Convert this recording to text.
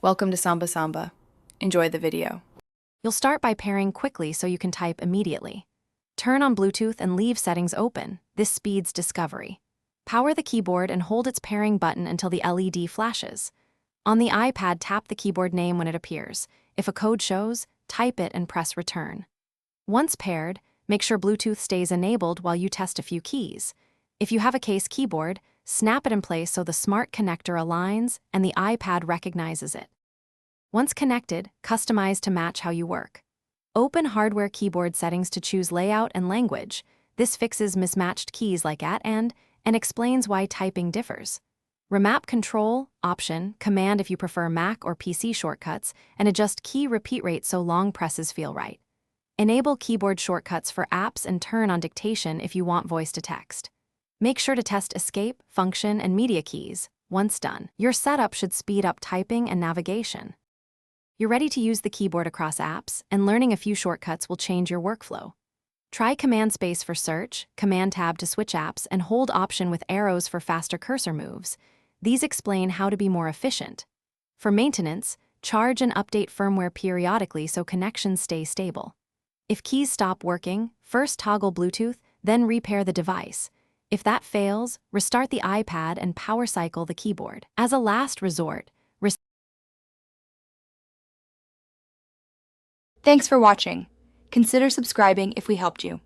Welcome to Samba Samba. Enjoy the video. You'll start by pairing quickly so you can type immediately. Turn on Bluetooth and leave settings open. This speeds discovery. Power the keyboard and hold its pairing button until the LED flashes. On the iPad, tap the keyboard name when it appears. If a code shows, type it and press return. Once paired, make sure Bluetooth stays enabled while you test a few keys. If you have a case keyboard, snap it in place so the smart connector aligns and the iPad recognizes it. Once connected, customize to match how you work. Open hardware keyboard settings to choose layout and language. This fixes mismatched keys like at and explains why typing differs. Remap Control, Option, Command if you prefer Mac or PC shortcuts, and adjust key repeat rate so long presses feel right. Enable keyboard shortcuts for apps and turn on dictation if you want voice to text. Make sure to test Escape, Function, and Media keys. Once done, your setup should speed up typing and navigation. You're ready to use the keyboard across apps, and learning a few shortcuts will change your workflow. Try Command Space for search, Command Tab to switch apps, and hold Option with arrows for faster cursor moves. These explain how to be more efficient. For maintenance, charge and update firmware periodically so connections stay stable. If keys stop working, first toggle Bluetooth, then repair the device. If that fails, restart the iPad and power cycle the keyboard. As a last resort, Thanks for watching. Consider subscribing if we helped you.